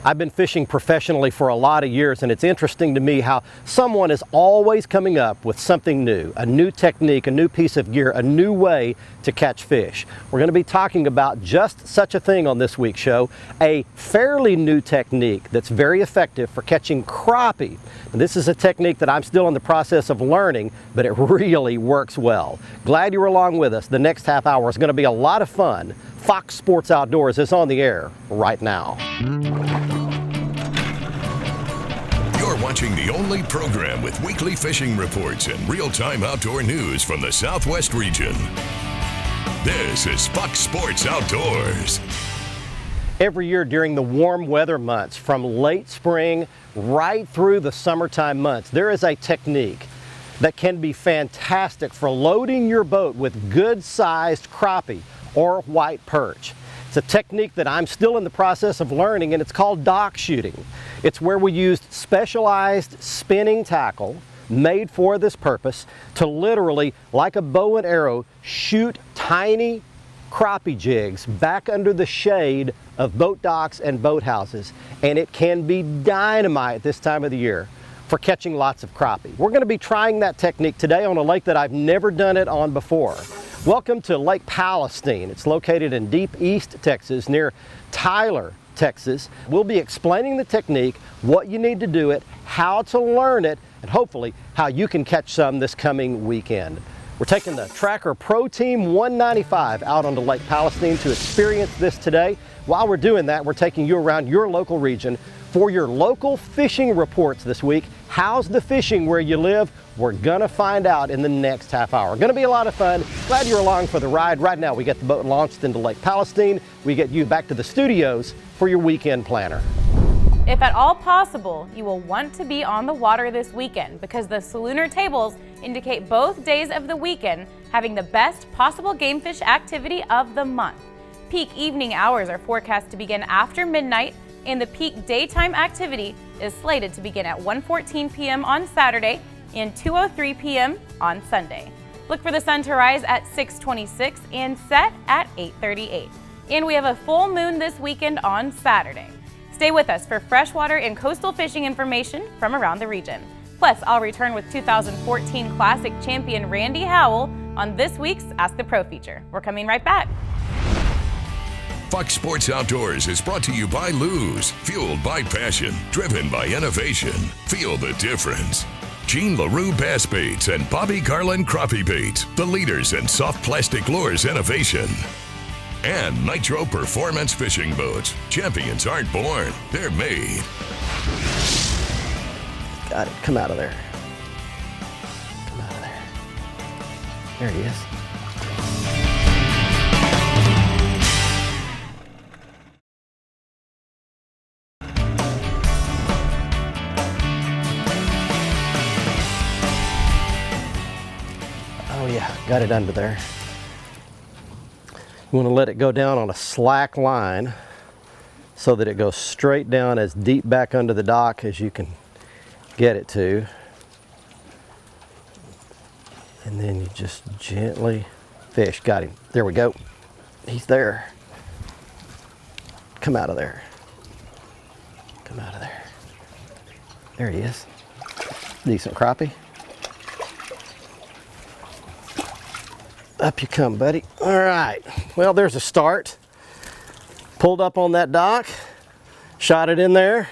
I've been fishing professionally for a lot of years, and it's interesting to me how someone is always coming up with something new, a new technique, a new piece of gear, a new way to catch fish. We're going to be talking about just such a thing on this week's show, a fairly new technique that's very effective for catching crappie. And this is a technique that I'm still in the process of learning, but it really works well. Glad you're along with us. The next half hour is going to be a lot of fun. Fox Sports Outdoors is on the air right now. You're watching the only program with weekly fishing reports and real-time outdoor news from the Southwest region. This is Fox Sports Outdoors. Every year during the warm weather months, from late spring right through the summertime months, there is a technique that can be fantastic for loading your boat with good-sized crappie or white perch. It's a technique that I'm still in the process of learning, and it's called dock shooting. It's where we used specialized spinning tackle made for this purpose to literally, like a bow and arrow, shoot tiny crappie jigs back under the shade of boat docks and boathouses. And it can be dynamite this time of the year for catching lots of crappie. We're going to be trying that technique today on a lake that I've never done it on before. Welcome to Lake Palestine. It's located in deep East Texas near Tyler, Texas. We'll be explaining the technique, what you need to do it, how to learn it, and hopefully how you can catch some this coming weekend. We're taking the Tracker Pro Team 195 out onto Lake Palestine to experience this today. While we're doing that, we're taking you around your local region for your local fishing reports this week. How's the fishing where you live? We're gonna find out in the next half hour. Gonna be a lot of fun. Glad you're along for the ride. Right now we get the boat launched into Lake Palestine. We get you back to the studios for your weekend planner. If at all possible, you will want to be on the water this weekend because the Salooner tables indicate both days of the weekend having the best possible game fish activity of the month. Peak evening hours are forecast to begin after midnight, and the peak daytime activity is slated to begin at 1:14 p.m. on Saturday and 2:03 p.m. on Sunday. Look for the sun to rise at 6:26 and set at 8:38. And we have a full moon this weekend on Saturday. Stay with us for freshwater and coastal fishing information from around the region. Plus, I'll return with 2014 Classic champion Randy Howell on this week's Ask the Pro feature. We're coming right back. Fox Sports Outdoors is brought to you by Lew's, fueled by passion, driven by innovation. Feel the difference. Jean LaRue Bass Baits and Bobby Garland Crappie Baits, the leaders in soft plastic lures innovation. And Nitro Performance Fishing Boats. Champions aren't born, they're made. Got it. Come out of there. Come out of there. There he is. Oh yeah, got it under there. You want to let it go down on a slack line so that it goes straight down as deep back under the dock as you can get it to. And then you just gently fish. Got him. There we go. He's there. Come out of there. Come out of there. There he is. Decent crappie. Up you come, buddy. All right, well, there's a start. Pulled up on that dock, shot it in there,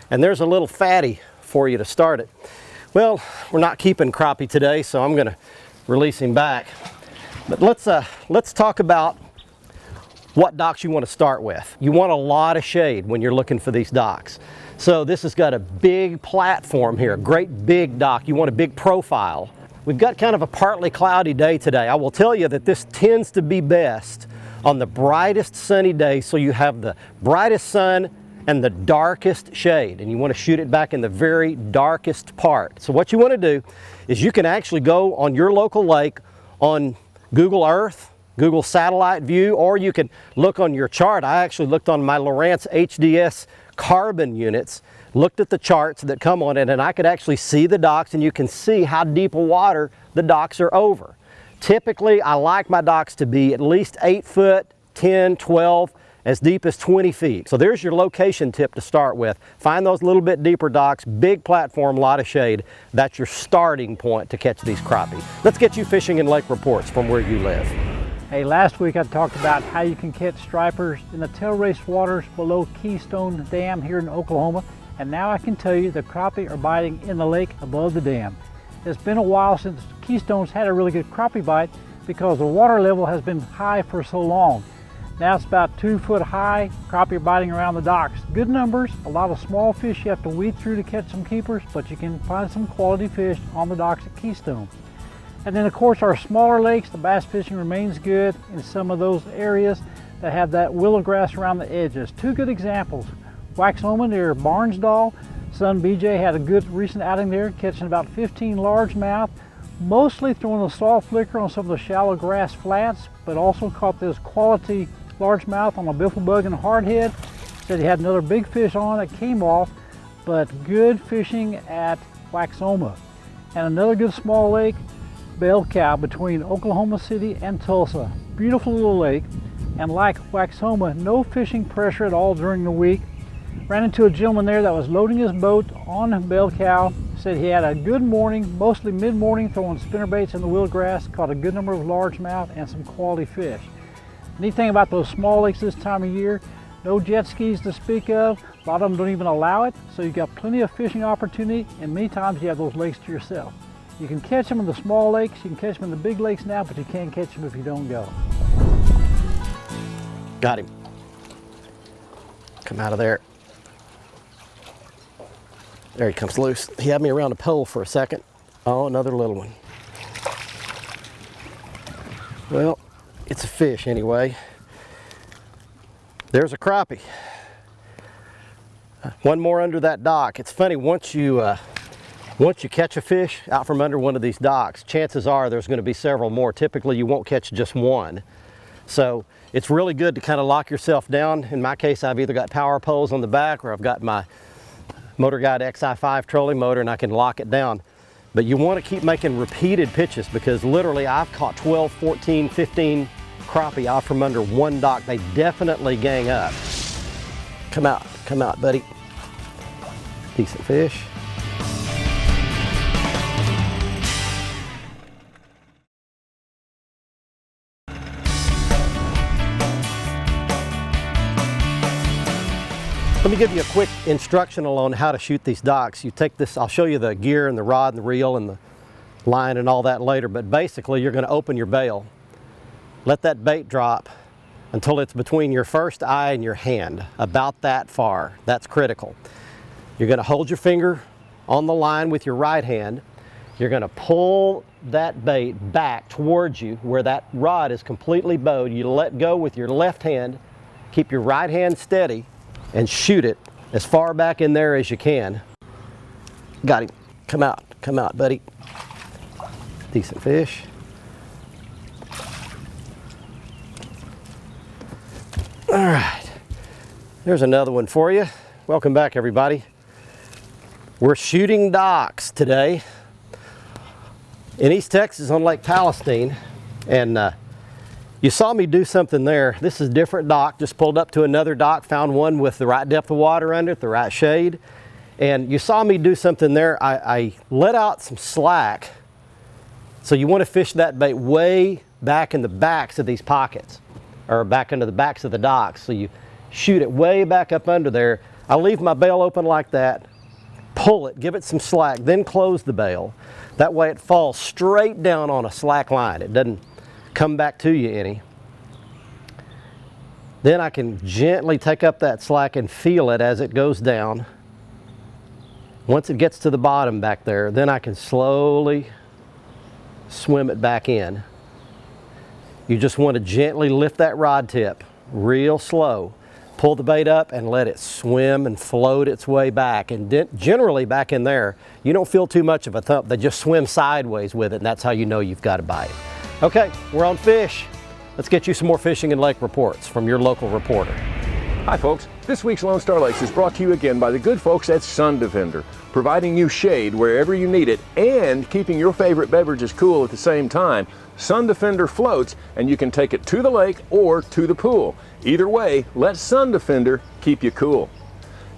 and there's a little fatty for you to start it. Well, we're not keeping crappie today, so I'm gonna release him back. But let's talk about what docks you want to start with. You want a lot of shade when you're looking for these docks. So this has got a big platform here, a great big dock. You want a big profile. We've got kind of a partly cloudy day today. I will tell you that this tends to be best on the brightest sunny day, so you have the brightest sun and the darkest shade, and you want to shoot it back in the very darkest part. So what you want to do is you can actually go on your local lake on Google Earth, Google Satellite View, or you can look on your chart. I actually looked on my Lowrance HDS carbon units, looked at the charts that come on it, and I could actually see the docks, and you can see how deep a water the docks are over. Typically, I like my docks to be at least 8 foot, 10, 12, as deep as 20 feet. So there's your location tip to start with. Find those little bit deeper docks, big platform, lot of shade. That's your starting point to catch these crappie. Let's get you fishing and lake reports from where you live. Hey, last week I talked about how you can catch stripers in the tail race waters below Keystone Dam here in Oklahoma, and now I can tell you the crappie are biting in the lake above the dam. It's been a while since Keystone's had a really good crappie bite because the water level has been high for so long. Now it's about 2 foot high, crappie are biting around the docks. Good numbers, a lot of small fish you have to weed through to catch some keepers, but you can find some quality fish on the docks at Keystone. And then of course our smaller lakes, the bass fishing remains good in some of those areas that have that willow grass around the edges. 2 good examples. Waxahoma near Barnesdall, son BJ had a good recent outing there, catching about 15 largemouth, mostly throwing a soft flicker on some of the shallow grass flats, but also caught this quality largemouth on a bifflebug and hardhead. Said he had another big fish on it, came off, but good fishing at Waxahoma. And another good small lake, Bell Cow, between Oklahoma City and Tulsa. Beautiful little lake, and like Waxahoma, no fishing pressure at all during the week. Ran into a gentleman there that was loading his boat on Bell Cow. Said he had a good morning, mostly mid-morning, throwing spinnerbaits in the wheelgrass, caught a good number of largemouth and some quality fish. Neat thing about those small lakes this time of year, no jet skis to speak of. A lot of them don't even allow it, so you've got plenty of fishing opportunity, and many times you have those lakes to yourself. You can catch them in the small lakes, you can catch them in the big lakes now, but you can't catch them if you don't go. Got him. Come out of there. There he comes loose. He had me around a pole for a second. Oh, another little one. Well, it's a fish anyway. There's a crappie. One more under that dock. It's funny, once you catch a fish out from under one of these docks, chances are there's going to be several more. Typically you won't catch just one. So it's really good to kind of lock yourself down. In my case, I've either got power poles on the back or I've got my Motor Guide XI5 trolling motor and I can lock it down. But you want to keep making repeated pitches because literally I've caught 12, 14, 15 crappie out from under one dock. They definitely gang up. Come out, buddy. Decent fish. Let me give you a quick instructional on how to shoot these docks. You take this, I'll show you the gear and the rod and the reel and the line and all that later, but basically you're going to open your bail. Let that bait drop until it's between your first eye and your hand, about that far. That's critical. You're going to hold your finger on the line with your right hand. You're going to pull that bait back towards you where that rod is completely bowed. You let go with your left hand, keep your right hand steady, and shoot it as far back in there as you can. Got him. Come out, buddy. Decent fish. All right, there's another one for you. Welcome back, everybody. We're shooting docks today in East Texas on Lake Palestine, and you saw me do something there. This is a different dock. Just pulled up to another dock, found one with the right depth of water under it, the right shade. And you saw me do something there. I let out some slack. So you want to fish that bait way back in the backs of these pockets, or back into the backs of the docks. So you shoot it way back up under there. I leave my bail open like that, pull it, give it some slack, then close the bail. That way it falls straight down on a slack line. It doesn't come back to you any. Then I can gently take up that slack and feel it as it goes down. Once it gets to the bottom back there, then I can slowly swim it back in. You just want to gently lift that rod tip real slow. Pull the bait up and let it swim and float its way back. And generally back in there, you don't feel too much of a thump. They just swim sideways with it, and that's how you know you've got a bite. Okay, we're on fish. Let's get you some more fishing and lake reports from your local reporter. Hi folks, this week's Lone Star Lakes is brought to you again by the good folks at Sun Defender, providing you shade wherever you need it and keeping your favorite beverages cool at the same time. Sun Defender floats, and you can take it to the lake or to the pool. Either way, let Sun Defender keep you cool.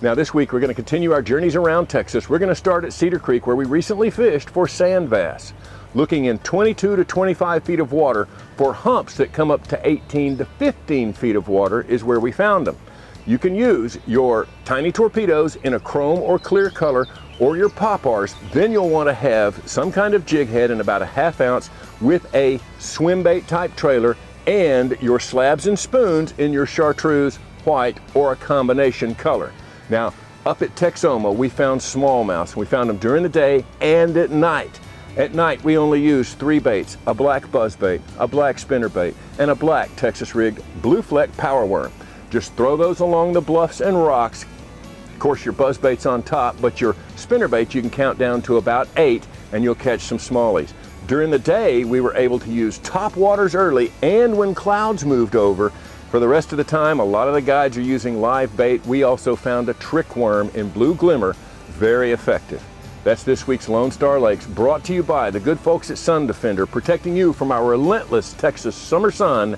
Now this week we're going to continue our journeys around Texas. We're going to start at Cedar Creek, where we recently fished for sand bass. Looking in 22 to 25 feet of water for humps that come up to 18 to 15 feet of water is where we found them. You can use your tiny torpedoes in a chrome or clear color, or your poppers. Then you'll want to have some kind of jig head in about a ½ ounce with a swim bait type trailer, and your slabs and spoons in your chartreuse, white, or a combination color. Now, up at Texoma, we found smallmouth. We found them during the day and at night. At night, we only used 3 baits: a black buzzbait, a black spinnerbait, and a black Texas-rigged blue fleck power worm. Just throw those along the bluffs and rocks. Of course, your buzzbait's on top, but your spinnerbait you can count down to about 8, and you'll catch some smallies. During the day, we were able to use top waters early and when clouds moved over. For the rest of the time, a lot of the guides are using live bait. We also found a trick worm in blue glimmer, very effective. That's this week's Lone Star Lakes, brought to you by the good folks at Sun Defender, protecting you from our relentless Texas summer sun.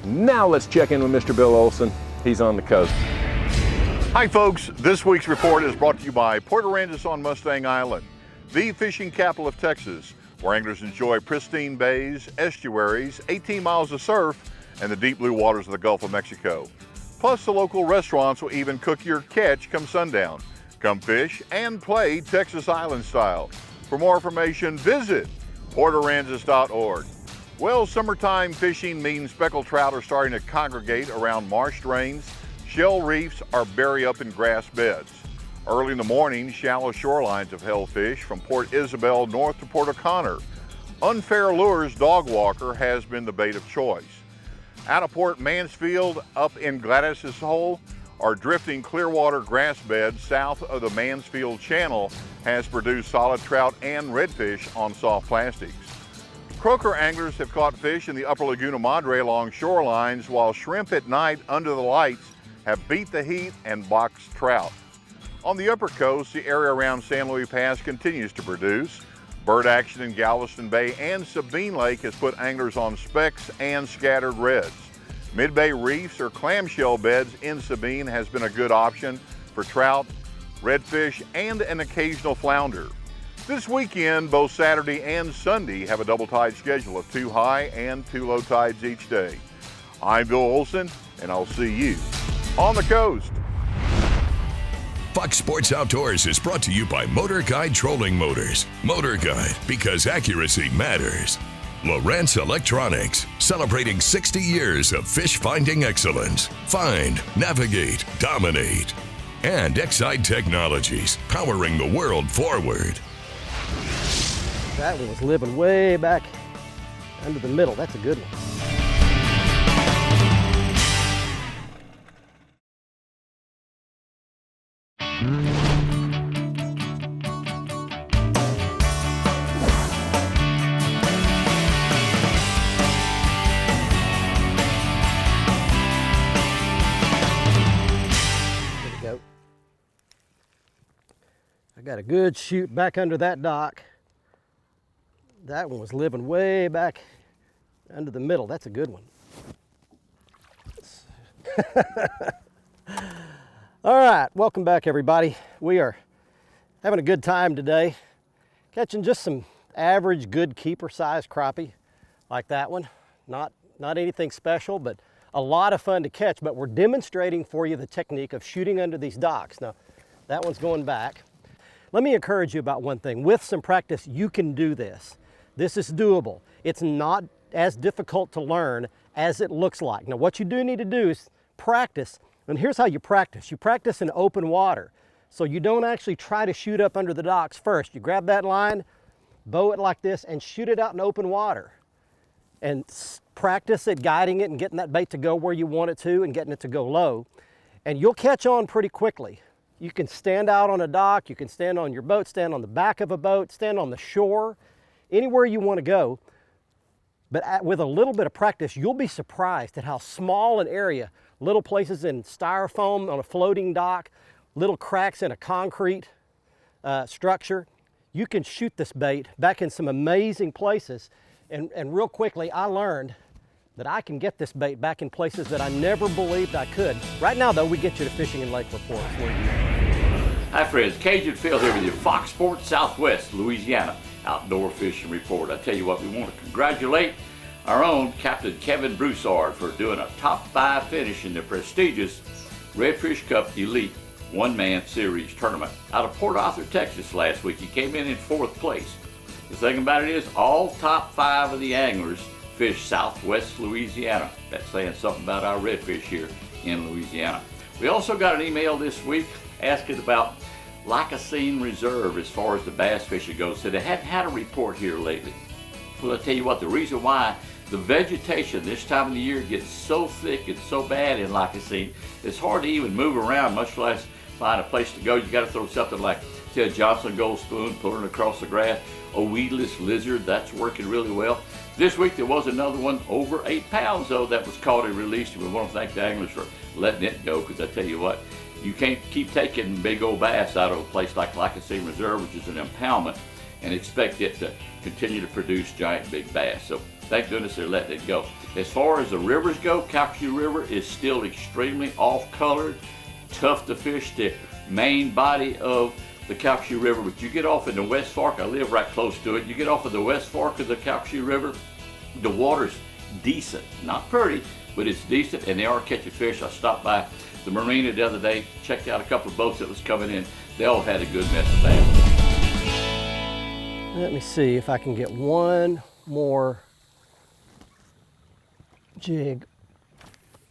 Now let's check in with Mr. Bill Olson. He's on the coast. Hi folks, this week's report is brought to you by Port Aransas on Mustang Island, the fishing capital of Texas, where anglers enjoy pristine bays, estuaries, 18 miles of surf, and the deep blue waters of the Gulf of Mexico. Plus, the local restaurants will even cook your catch come sundown. Come fish and play Texas Island style. For more information, visit portaransas.org. Well, summertime fishing means speckled trout are starting to congregate around marsh drains, shell reefs, or bury up in grass beds. Early in the morning, shallow shorelines have held fish from Port Isabel north to Port O'Connor. Unfair Lures Dog Walker has been the bait of choice. Out of Port Mansfield, up in Gladys's Hole, our drifting Clearwater grass bed south of the Mansfield Channel has produced solid trout and redfish on soft plastics. Croaker anglers have caught fish in the upper Laguna Madre along shorelines, while shrimp at night under the lights have beat the heat and boxed trout. On the upper coast, the area around San Luis Pass continues to produce. Bird action in Galveston Bay and Sabine Lake has put anglers on specks and scattered reds. Mid-bay reefs or clamshell beds in Sabine has been a good option for trout, redfish, and an occasional flounder. This weekend, both Saturday and Sunday have a double tide schedule of 2 high and 2 low tides each day. I'm Bill Olson, and I'll see you on the coast. Fox Sports Outdoors is brought to you by Motor Guide Trolling Motors. Motor Guide, because accuracy matters. Lowrance Electronics, celebrating 60 years of fish finding excellence. Find, navigate, dominate. And Excite Technologies, powering the world forward. That one was living way back under the middle. That's a good one. I got a good shoot back under that dock. That one was living way back under the middle. That's a good one. All right, welcome back everybody. We are having a good time today, catching just some average good keeper size crappie like that one. Not anything special, but a lot of fun to catch. But we're demonstrating for you the technique of shooting under these docks. Now, that one's going back. Let me encourage you about one thing. With some practice, you can do this. This is doable. It's not as difficult to learn as it looks like. Now, what you do need to do is practice. And here's how you practice. You practice in open water. So you don't actually try to shoot up under the docks first. You grab that line, bow it like this, and shoot it out in open water. And practice it, guiding it and getting that bait to go where you want it to and getting it to go low. And you'll catch on pretty quickly. You can stand out on a dock, you can stand on your boat, stand on the back of a boat, stand on the shore, anywhere you want to go. But with a little bit of practice, you'll be surprised at how small an area, little places in styrofoam on a floating dock, little cracks in a concrete structure, you can shoot this bait back in some amazing places And real quickly, I learned that I can get this bait back in places that I never believed I could. Right now, though, we get you to Fishing and Lake Reports. Hi friends, Cajun Phil here with you, Fox Sports Southwest, Louisiana Outdoor Fishing Report. I tell you what, we want to congratulate our own Captain Kevin Broussard for doing a top 5 finish in the prestigious Redfish Cup Elite One-Man Series Tournament out of Port Arthur, Texas last week. He came in 4th place. The thing about it is, all top 5 of the anglers fish Southwest Louisiana. That's saying something about our redfish here in Louisiana. We also got an email this week asking about Lacassine Reserve as far as the bass fishing goes. So they hadn't had a report here lately. Well, I'll tell you what, the reason why the vegetation this time of the year gets so thick and so bad in Lacassine, it's hard to even move around, much less find a place to go. You got to throw something like, say, a Johnson Gold Spoon, pulling across the grass, a weedless lizard, that's working really well. This week there was another one over 8 pounds though that was caught and released, and we want to thank the anglers for letting it go, because I tell you what, you can't keep taking big old bass out of a place like Lacassine Reserve, which is an impoundment, and expect it to continue to produce giant big bass. So thank goodness they're letting it go. As far as the rivers go, Calcasieu River is still extremely off-colored, tough to fish the main body of the Calcasieu River, but you get off in the West Fork, I live right close to it, you get off of the West Fork of the Calcasieu River, the water's decent, not pretty, but it's decent, and they are catching fish. I stopped by the marina the other day, checked out a couple of boats that was coming in. They all had a good mess of bass. Let me see if I can get one more jig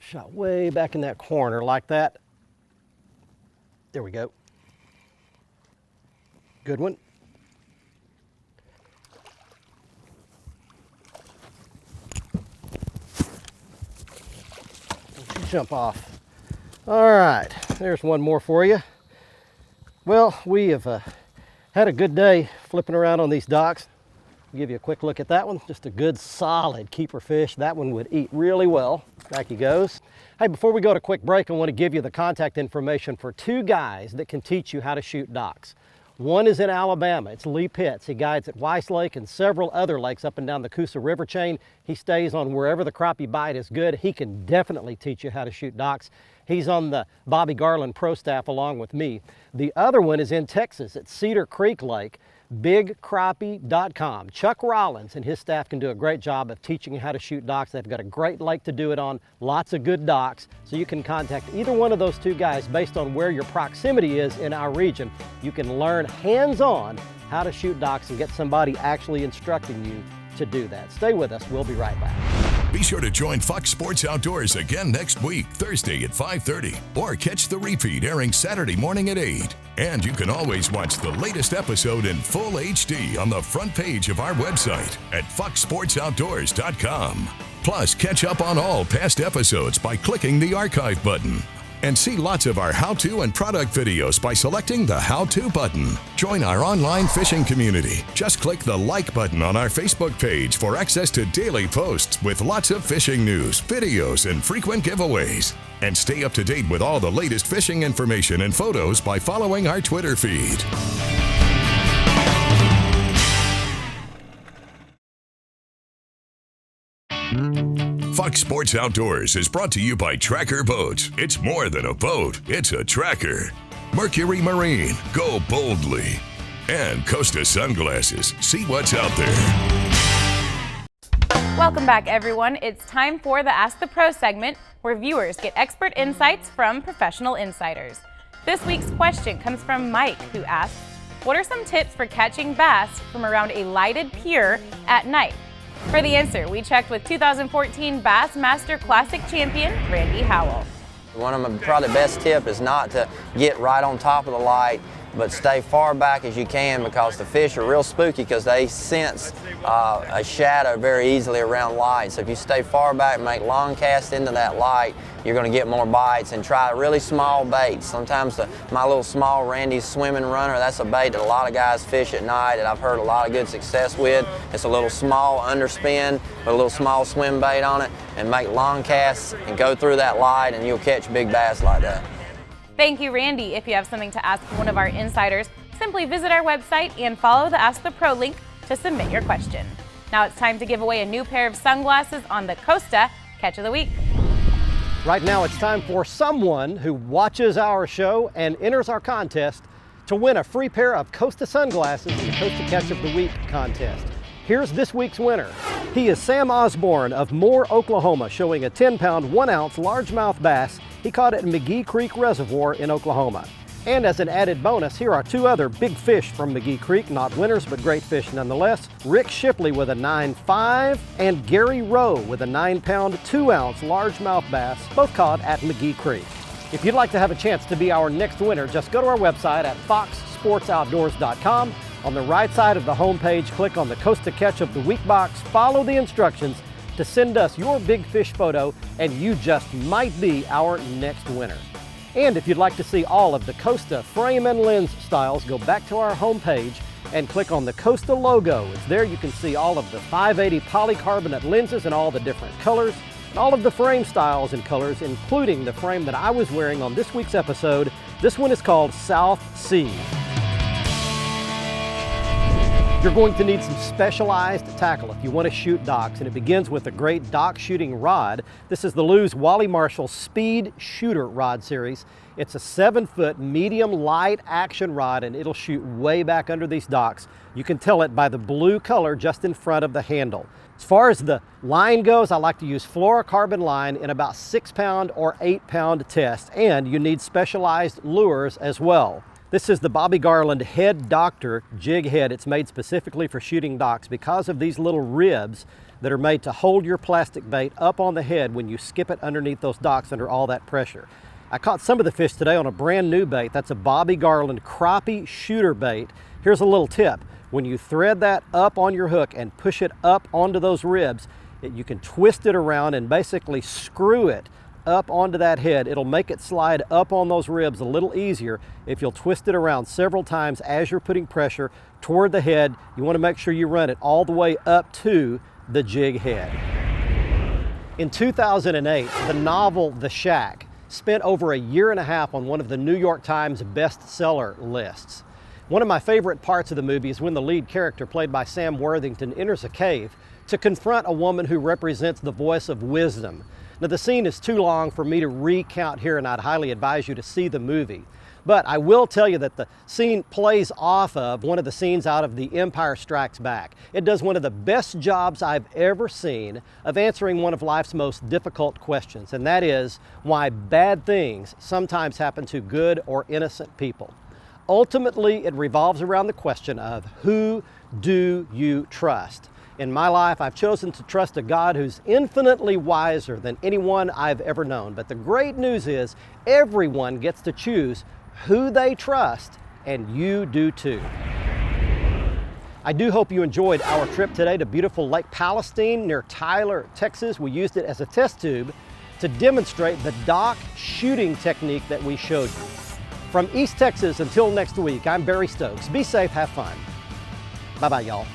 shot way back in that corner like that. There we go. Good one. Don't you jump off. All right, there's one more for you. Well, we have had a good day flipping around on these docks. I'll give you a quick look at that one. Just a good solid keeper fish. That one would eat really well. Back he goes. Hey, before we go to a quick break, I want to give you the contact information for 2 guys that can teach you how to shoot docks. One is in Alabama. It's Lee Pitts. He guides at Weiss Lake and several other lakes up and down the Coosa River chain. He stays on wherever the crappie bite is good. He can definitely teach you how to shoot docks. He's on the Bobby Garland Pro staff along with me. The other one is in Texas at Cedar Creek Lake, bigcrappie.com. Chuck Rollins and his staff can do a great job of teaching you how to shoot docks. They've got a great lake to do it on, lots of good docks. So you can contact either one of those 2 guys based on where your proximity is in our region. You can learn hands-on how to shoot docks and get somebody actually instructing you to do that. Stay with us. We'll be right back. Be sure to join Fox Sports Outdoors again next week, Thursday at 5:30, or catch the repeat airing Saturday morning at 8. And you can always watch the latest episode in full HD on the front page of our website at foxsportsoutdoors.com. Plus, catch up on all past episodes by clicking the archive button. And see lots of our how-to and product videos by selecting the how-to button. Join our online fishing community. Just click the like button on our Facebook page for access to daily posts with lots of fishing news, videos, and frequent giveaways. And stay up to date with all the latest fishing information and photos by following our Twitter feed. Fox Sports Outdoors is brought to you by Tracker Boats. It's more than a boat, it's a tracker. Mercury Marine, go boldly. And Costa Sunglasses, see what's out there. Welcome back, everyone. It's time for the Ask the Pro segment, where viewers get expert insights from professional insiders. This week's question comes from Mike, who asks, what are some tips for catching bass from around a lighted pier at night? For the answer, we checked with 2014 Bassmaster Classic champion Randy Howell. One of my probably best tip is not to get right on top of the light, but stay far back as you can, because the fish are real spooky because they sense a shadow very easily around light. So if you stay far back and make long casts into that light, you're going to get more bites. And try really small baits. Sometimes my little small Randy's swimming runner, that's a bait that a lot of guys fish at night and I've heard a lot of good success with. It's a little small underspin, put a little small swim bait on it, and make long casts and go through that light, and you'll catch big bass like that. Thank you, Randy. If you have something to ask one of our insiders, simply visit our website and follow the Ask the Pro link to submit your question. Now it's time to give away a new pair of sunglasses on the Costa Catch of the Week. Right now it's time for someone who watches our show and enters our contest to win a free pair of Costa sunglasses in the Costa Catch of the Week contest. Here's this week's winner. He is Sam Osborne of Moore, Oklahoma, showing a 10-pound, 1-ounce largemouth bass he caught at McGee Creek Reservoir in Oklahoma. And as an added bonus, here are two other big fish from McGee Creek, not winners, but great fish nonetheless. Rick Shipley with a 9.5 and Gary Rowe with a 9-pound, 2-ounce largemouth bass, both caught at McGee Creek. If you'd like to have a chance to be our next winner, just go to our website at foxsportsoutdoors.com. On the right side of the homepage, click on the Costa Catch of the Week box, follow the instructions to send us your big fish photo, and you just might be our next winner. And if you'd like to see all of the Costa frame and lens styles, go back to our homepage and click on the Costa logo. It's there you can see all of the 580 polycarbonate lenses in all the different colors, and all of the frame styles and colors, including the frame that I was wearing on this week's episode. This one is called South Sea. You're going to need some specialized tackle if you want to shoot docks, and it begins with a great dock shooting rod. This is the Lew's Wally Marshall Speed Shooter Rod Series. It's a 7-foot medium light action rod, and it'll shoot way back under these docks. You can tell it by the blue color just in front of the handle. As far as the line goes, I like to use fluorocarbon line in about 6-pound or 8-pound test, and you need specialized lures as well. This is the Bobby Garland Head Doctor jig head. It's made specifically for shooting docks because of these little ribs that are made to hold your plastic bait up on the head when you skip it underneath those docks under all that pressure. I caught some of the fish today on a brand new bait. That's a Bobby Garland Crappie shooter bait. Here's a little tip. When you thread that up on your hook and push it up onto those ribs, you can twist it around and basically screw it up onto that head. It'll make it slide up on those ribs a little easier if you'll twist it around several times as you're putting pressure toward the head. You want to make sure you run it all the way up to the jig head. In 2008, the novel The Shack spent over a year and a half on one of the New York Times bestseller lists. One of my favorite parts of the movie is when the lead character, played by Sam Worthington, enters a cave to confront a woman who represents the voice of wisdom. Now, the scene is too long for me to recount here, and I'd highly advise you to see the movie. But I will tell you that the scene plays off of one of the scenes out of The Empire Strikes Back. It does one of the best jobs I've ever seen of answering one of life's most difficult questions, and that is why bad things sometimes happen to good or innocent people. Ultimately, it revolves around the question of who do you trust? In my life, I've chosen to trust a God who's infinitely wiser than anyone I've ever known. But the great news is everyone gets to choose who they trust, and you do too. I do hope you enjoyed our trip today to beautiful Lake Palestine near Tyler, Texas. We used it as a test tube to demonstrate the dock shooting technique that we showed you. From East Texas until next week, I'm Barry Stokes. Be safe, have fun. Bye-bye, y'all.